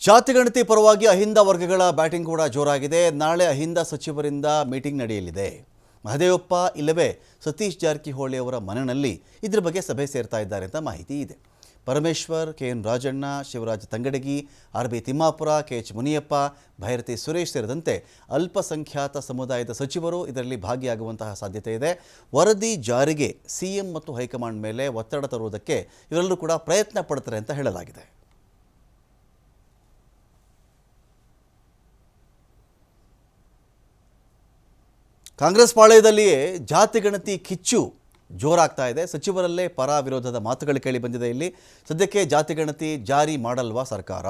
ಜಾತಿಗಣತಿ ಪರವಾಗಿ ಅಹಿಂದ ವರ್ಗಗಳ ಬ್ಯಾಟಿಂಗ್ ಕೂಡ ಜೋರಾಗಿದೆ. ನಾಳೆ ಅಹಿಂದ ಸಚಿವರಿಂದ ಮೀಟಿಂಗ್ ನಡೆಯಲಿದೆ. ಮಹದೇವಪ್ಪ ಇಲ್ಲವೇ ಸತೀಶ್ ಜಾರಕಿಹೊಳಿ ಅವರ ಮನೆಯಲ್ಲಿ ಇದರ ಬಗ್ಗೆ ಸಭೆ ಸೇರ್ತಾ ಇದ್ದಾರೆ ಅಂತ ಮಾಹಿತಿ ಇದೆ. Parameshwar, KN Rajanna, Shivaraj Tangadagi, RB. Timmapur, KH Muniyappa, Byrathi Suresh ಸೇರಿದಂತೆ ಅಲ್ಪಸಂಖ್ಯಾತ ಸಮುದಾಯದ ಸಚಿವರು ಇದರಲ್ಲಿ ಭಾಗಿಯಾಗುವಂತಹ ಸಾಧ್ಯತೆ ಇದೆ. ವರದಿ ಜಾರಿಗೆ ಸಿಎಂ ಮತ್ತು ಹೈಕಮಾಂಡ್ ಮೇಲೆ ಒತ್ತಡ ತರುವುದಕ್ಕೆ ಇವರೆಲ್ಲರೂ ಕೂಡ ಪ್ರಯತ್ನ ಪಡ್ತಾರೆ ಅಂತ ಹೇಳಲಾಗಿದೆ. ಕಾಂಗ್ರೆಸ್ ಪಾಳೆಯದಲ್ಲಿಯೇ ಜಾತಿಗಣತಿ ಕಿಚ್ಚು ಜೋರಾಗ್ತಾ ಇದೆ. ಸಚಿವರಲ್ಲೇ ಪರ ವಿರೋಧದ ಮಾತುಗಳು ಕೇಳಿ ಬಂದಿದೆ. ಇಲ್ಲಿ ಸದ್ಯಕ್ಕೆ ಜಾತಿಗಣತಿ ಜಾರಿ ಮಾಡಲ್ವಾ ಸರ್ಕಾರ?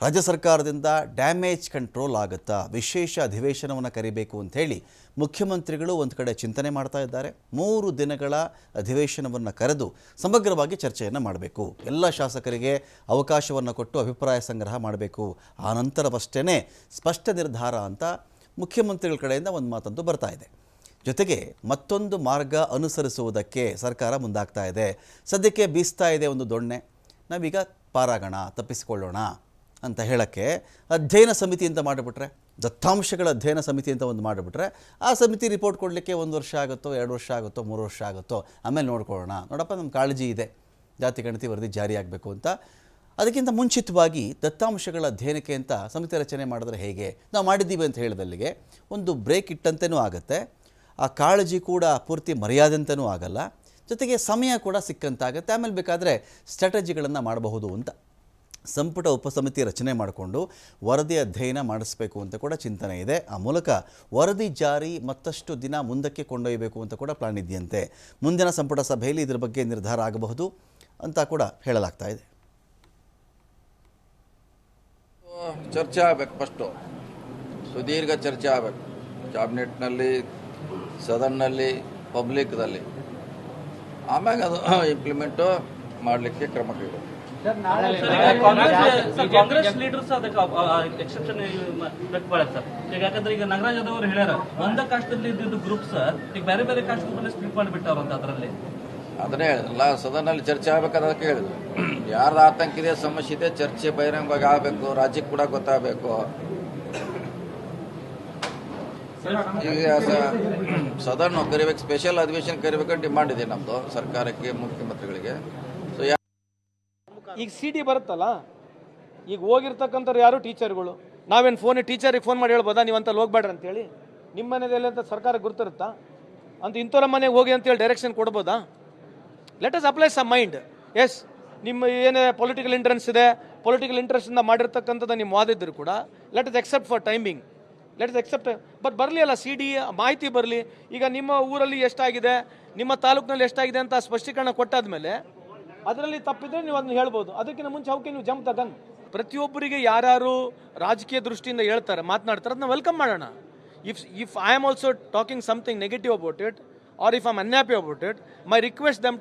ರಾಜ್ಯ ಸರ್ಕಾರದಿಂದ ಡ್ಯಾಮೇಜ್ ಕಂಟ್ರೋಲ್ ಆಗುತ್ತಾ? ವಿಶೇಷ ಅಧಿವೇಶನವನ್ನು ಕರಿಬೇಕು ಅಂತ ಹೇಳಿ ಮುಖ್ಯಮಂತ್ರಿಗಳು ಒಂದು ಕಡೆ ಚಿಂತನೆ ಮಾಡ್ತಾ ಇದ್ದಾರೆ. 3 ದಿನಗಳ ಅಧಿವೇಶನವನ್ನು ಕರೆದು ಸಮಗ್ರವಾಗಿ ಚರ್ಚೆಯನ್ನು ಮಾಡಬೇಕು. ಎಲ್ಲ ಶಾಸಕರಿಗೆ ಅವಕಾಶವನ್ನು ಕೊಟ್ಟು ಅಭಿಪ್ರಾಯ ಸಂಗ್ರಹ ಮಾಡಬೇಕು. ಆ ನಂತರವಷ್ಟೇ ಸ್ಪಷ್ಟ ನಿರ್ಧಾರ ಅಂತ ಮುಖ್ಯಮಂತ್ರಿಗಳ ಕಡೆಯಿಂದ ಒಂದು ಮಾತಂತೂ ಬರ್ತಾ ಇದೆ. ಜೊತೆಗೆ ಮತ್ತೊಂದು ಮಾರ್ಗ ಅನುಸರಿಸುವುದಕ್ಕೆ ಸರ್ಕಾರ ಮುಂದಾಗ್ತಾ ಇದೆ. ಸದ್ಯಕ್ಕೆ ಬೀಸ್ತಾ ಇದೆ ಒಂದು ದೊಣ್ಣೆ. ನಾವೀಗ ಪಾರಾಗೋಣ, ತಪ್ಪಿಸಿಕೊಳ್ಳೋಣ ಅಂತ ಹೇಳೋಕ್ಕೆ ಅಧ್ಯಯನ ಸಮಿತಿ ಅಂತ ಮಾಡಿಬಿಟ್ರೆ, ದತ್ತಾಂಶಗಳ ಅಧ್ಯಯನ ಸಮಿತಿ ಅಂತ ಒಂದು ಮಾಡಿಬಿಟ್ರೆ, ಆ ಸಮಿತಿ ರಿಪೋರ್ಟ್ ಕೊಡಲಿಕ್ಕೆ 1 ವರ್ಷ ಆಗುತ್ತೋ, 2 ವರ್ಷ ಆಗುತ್ತೋ, 3 ವರ್ಷ ಆಗುತ್ತೋ, ಆಮೇಲೆ ನೋಡ್ಕೊಳ್ಳೋಣ. ನೋಡಪ್ಪ, ನಮ್ಮ ಕಾಳಜಿ ಇದೆ, ಜಾತಿ ಗಣತಿ ವರದಿ ಜಾರಿಯಾಗಬೇಕು ಅಂತ. ಅದಕ್ಕಿಂತ ಮುಂಚಿತವಾಗಿ ದತ್ತಾಂಶಗಳ ಅಧ್ಯಯನಕ್ಕೆ ಅಂತ ಸಮಿತಿ ರಚನೆ ಮಾಡಿದ್ರೆ ಹೇಗೆ? ನಾವು ಮಾಡಿದ್ದೀವಿ ಅಂತ ಹೇಳಿದಲ್ಲಿಗೆ ಒಂದು ಬ್ರೇಕ್ ಇಟ್ಟಂತೆಯೂ ಆಗುತ್ತೆ. ಆ ಕಾಳಜಿ ಕೂಡ ಪೂರ್ತಿ ಮರ್ಯಾದಂತೆಯೂ ಆಗಲ್ಲ. ಜೊತೆಗೆ ಸಮಯ ಕೂಡ ಸಿಕ್ಕಂತಾಗುತ್ತೆ. ಆಮೇಲೆ ಬೇಕಾದರೆ ಸ್ಟ್ರಾಟಜಿಗಳನ್ನು ಮಾಡಬಹುದು ಅಂತ ಸಂಪುಟ ಉಪಸಮಿತಿ ರಚನೆ ಮಾಡಿಕೊಂಡು ವರದಿ ಅಧ್ಯಯನ ಮಾಡಿಸಬೇಕು ಅಂತ ಕೂಡ ಚಿಂತನೆ ಇದೆ. ಆ ಮೂಲಕ ವರದಿ ಜಾರಿ ಮತ್ತಷ್ಟು ದಿನ ಮುಂದಕ್ಕೆ ಕೊಂಡೊಯ್ಯಬೇಕು ಅಂತ ಕೂಡ ಪ್ಲಾನ್ ಇದೆಯಂತೆ. ಮುಂದಿನ ಸಂಪುಟ ಸಭೆಯಲ್ಲಿ ಇದರ ಬಗ್ಗೆ ನಿರ್ಧಾರ ಆಗಬಹುದು ಅಂತ ಕೂಡ ಹೇಳಲಾಗ್ತಾ ಇದೆ. ಚರ್ಚೆ ಆಗಬೇಕು. ಫಸ್ಟು ಸುದೀರ್ಘ ಚರ್ಚೆ ಆಗಬೇಕು. ಕ್ಯಾಬಿನೆಟ್ನಲ್ಲಿ, ಸದನ್ನಲ್ಲಿ, ಪಬ್ಲಿಕ್ದಲ್ಲಿ. ಆಮ್ಯಾಗ ಅದು ಇಂಪ್ಲಿಮೆಂಟು ಮಾಡಲಿಕ್ಕೆ ಕ್ರಮ ಕೈಗೊಳ್ಳಿ. ಕಾಂಗ್ರೆಸ್ ಲೀಡರ್ಸ್ ಅದಕ್ಕೆ ಎಕ್ಸೆಪ್ಷನ್ ವ್ಯಕ್ತಪಡಿಸ್ತಾರೆ ಸರ್. ಈಗ ಯಾಕಂದ್ರೆ ಈಗ ನಾಗರಾಜ್ ಅವರು ಹೇಳ್ಯಾರ, ಒಂದ ಕಾಸ್ಟಲ್ಲಿ ಇದ್ದಿದ್ದು ಗ್ರೂಪ್ ಸರ್ ಈಗ ಬೇರೆ ಬೇರೆ ಕಾಸ್ಟ್ ಗ್ರೂಪ್ ಸ್ಪ್ಲಿಟ್ ಮಾಡಿಬಿಟ್ಟವ್ರು ಅಂತ. ಅದರಲ್ಲಿ ಅದನ್ನೇ ಹೇಳಿದ್ರಲ್ಲ, ಸದನಲ್ಲಿ ಚರ್ಚೆ ಆಗಬೇಕಾದ ಅದಕ್ಕೆ ಹೇಳಿದ್ರು. ಯಾರ್ದು ಆತಂಕ ಇದೆ, ಸಮಸ್ಯೆ ಇದೆ, ಚರ್ಚೆ ಬಹಿರಂಗವಾಗಿ ಆಗಬೇಕು, ರಾಜ್ಯಕ್ಕೆ ಕೂಡ ಗೊತ್ತಾಗಬೇಕು. ಈಗ ಸದನ್ ಕರಿಬೇಕು, ಸ್ಪೆಷಲ್ ಅಧಿವೇಶನ ಕರಿಬೇಕಂತ ಡಿಮಾಂಡ್ ಇದೆ ನಮ್ದು ಸರ್ಕಾರಕ್ಕೆ, ಮುಖ್ಯಮಂತ್ರಿಗಳಿಗೆ. ಸೊ ಈಗ CD ಬರುತ್ತಲ್ಲ, ಈಗ ಹೋಗಿರ್ತಕ್ಕಂಥವ್ರು ಯಾರು ಟೀಚರ್ಗಳು. ನಾವೇನು ಟೀಚರಿಗೆ ಫೋನ್ ಮಾಡಿ ಹೇಳ್ಬೋದಾ ನೀವಂತಲ್ಲಿ ಹೋಗ್ಬೇಡ್ರಿ ಅಂತೇಳಿ? ನಿಮ್ಮ ಮನೆಯಲ್ಲಿ ಅಂತ ಸರ್ಕಾರ ಗುರುತಿರುತ್ತಾ? ಅಂತ ಇಂಥವ್ರ ಮನೆಗೆ ಹೋಗಿ ಅಂತೇಳಿ ಡೈರೆಕ್ಷನ್ ಕೊಡ್ಬೋದಾ? Let us apply some mind. Yes, ನಿಮ್ಮ ಏನೇ ಪೊಲಿಟಿಕಲ್ ಇಂಟ್ರೆಸ್ಟ್ ಇದೆ, ಪೊಲಿಟಿಕಲ್ ಇಂಟ್ರೆಸ್ಟಿಂದ ಮಾಡಿರ್ತಕ್ಕಂಥದ್ದು ನಿಮ್ಮ ವಾದಿದ್ರು ಕೂಡ let us accept for timing, let us accept. But ಬರಲಿ ಅಲ್ಲ, CD ಮಾಹಿತಿ ಬರಲಿ. ಈಗ ನಿಮ್ಮ ಊರಲ್ಲಿ ಎಷ್ಟಾಗಿದೆ, ನಿಮ್ಮ ತಾಲೂಕಿನಲ್ಲಿ ಎಷ್ಟಾಗಿದೆ ಅಂತ ಸ್ಪಷ್ಟೀಕರಣ ಕೊಟ್ಟಾದ್ಮೇಲೆ ಅದರಲ್ಲಿ ತಪ್ಪಿದ್ರೆ ನೀವು ಅದನ್ನ ಹೇಳ್ಬೋದು. ಅದಕ್ಕಿಂತ ಮುಂಚೆ ಅವಕ್ಕೆ ನೀವು ಜಂಪ್ ತಗನ್. ಪ್ರತಿಯೊಬ್ಬರಿಗೆ ಯಾರ್ಯಾರು ರಾಜಕೀಯ ದೃಷ್ಟಿಯಿಂದ ಹೇಳ್ತಾರೆ, ಮಾತನಾಡ್ತಾರೆ, ಅದನ್ನ ವೆಲ್ಕಮ್ ಮಾಡೋಣ. If I am also talking something negative about it, or if I'm unhappy about it, my request them